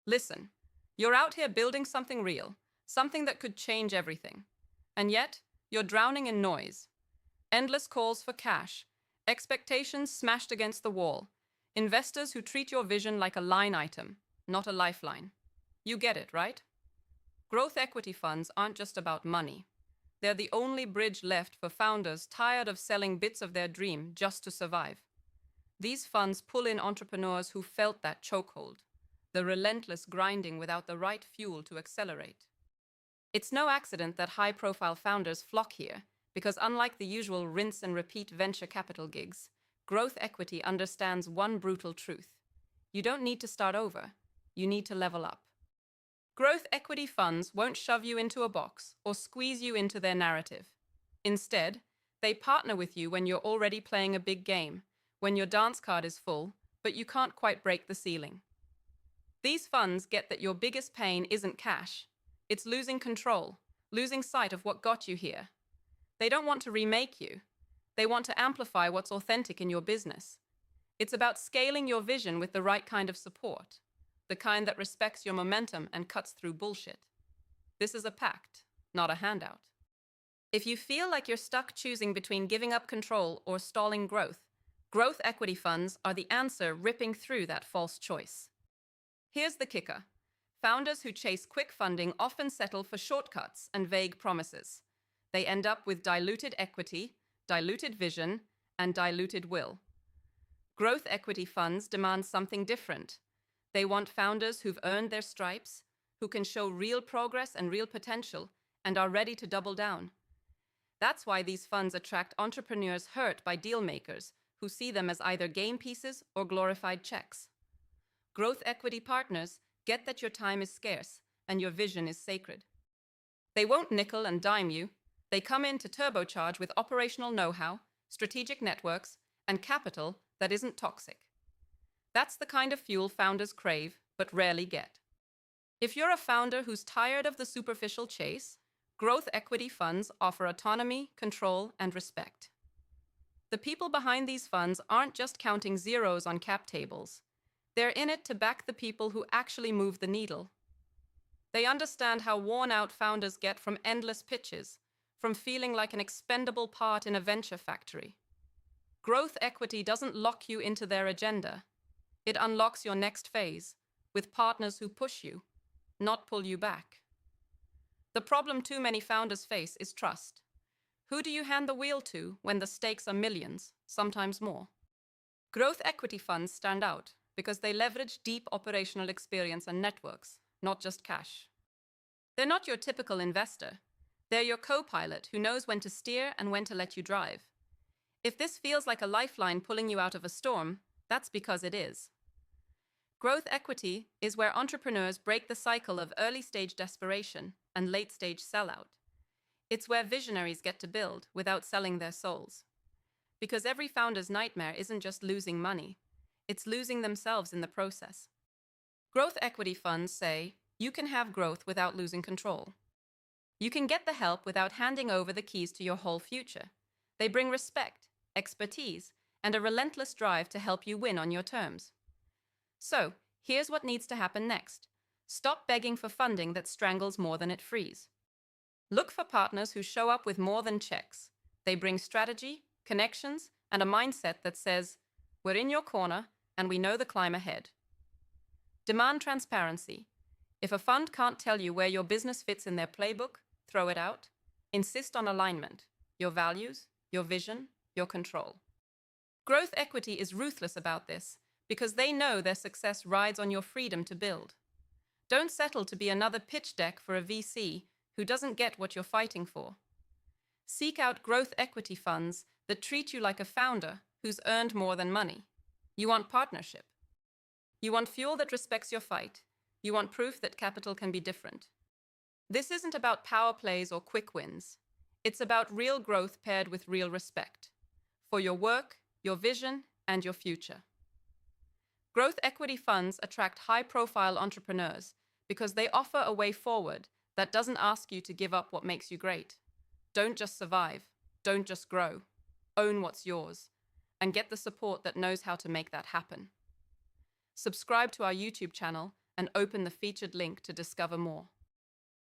Listen, you're out here building something real, something that could change everything. And yet, you're drowning in noise. Endless calls for cash, expectations smashed against the wall, investors who treat your vision like a line item, not a lifeline. You get it, right? Growth equity funds aren't just about money. They're the only bridge left for founders tired of selling bits of their dream just to survive. These funds pull in entrepreneurs who felt that chokehold, the relentless grinding without the right fuel to accelerate. It's no accident that high-profile founders flock here, because unlike the usual rinse and repeat venture capital gigs, growth equity understands one brutal truth. You don't need to start over. You need to level up. Growth equity funds won't shove you into a box or squeeze you into their narrative. Instead, they partner with you when you're already playing a big game, when your dance card is full, but you can't quite break the ceiling. These funds get that your biggest pain isn't cash. It's losing control, losing sight of what got you here. They don't want to remake you. They want to amplify what's authentic in your business. It's about scaling your vision with the right kind of support, the kind that respects your momentum and cuts through bullshit. This is a pact, not a handout. If you feel like you're stuck choosing between giving up control or stalling growth, growth equity funds are the answer ripping through that false choice. Here's the kicker. Founders who chase quick funding often settle for shortcuts and vague promises. They end up with diluted equity, diluted vision, and diluted will. Growth equity funds demand something different. They want founders who've earned their stripes, who can show real progress and real potential, and are ready to double down. That's why these funds attract entrepreneurs hurt by deal makers who see them as either game pieces or glorified checks. Growth equity partners get that your time is scarce and your vision is sacred. They won't nickel and dime you. They come in to turbocharge with operational know-how, strategic networks, and capital that isn't toxic. That's the kind of fuel founders crave, but rarely get. If you're a founder who's tired of the superficial chase, growth equity funds offer autonomy, control, and respect. The people behind these funds aren't just counting zeros on cap tables. They're in it to back the people who actually move the needle. They understand how worn out founders get from endless pitches, from feeling like an expendable part in a venture factory. Growth equity doesn't lock you into their agenda. It unlocks your next phase, with partners who push you, not pull you back. The problem too many founders face is trust. Who do you hand the wheel to when the stakes are millions, sometimes more? Growth equity funds stand out because they leverage deep operational experience and networks, not just cash. They're not your typical investor. They're your co-pilot who knows when to steer and when to let you drive. If this feels like a lifeline pulling you out of a storm, that's because it is. Growth equity is where entrepreneurs break the cycle of early-stage desperation and late-stage sellout. It's where visionaries get to build without selling their souls. Because every founder's nightmare isn't just losing money, it's losing themselves in the process. Growth equity funds say, you can have growth without losing control. You can get the help without handing over the keys to your whole future. They bring respect, expertise, and a relentless drive to help you win on your terms. So, here's what needs to happen next. Stop begging for funding that strangles more than it frees. Look for partners who show up with more than checks. They bring strategy, connections, and a mindset that says, we're in your corner and we know the climb ahead. Demand transparency. If a fund can't tell you where your business fits in their playbook, throw it out. Insist on alignment, your values, your vision, your control. Growth equity is ruthless about this because they know their success rides on your freedom to build. Don't settle to be another pitch deck for a VC who doesn't get what you're fighting for. Seek out growth equity funds that treat you like a founder who's earned more than money. You want partnership. You want fuel that respects your fight. You want proof that capital can be different. This isn't about power plays or quick wins. It's about real growth paired with real respect for your work, your vision, and your future. Growth equity funds attract high-profile entrepreneurs because they offer a way forward that doesn't ask you to give up what makes you great. Don't just survive. Don't just grow. Own what's yours, and get the support that knows how to make that happen. Subscribe to our YouTube channel and open the featured link to discover more.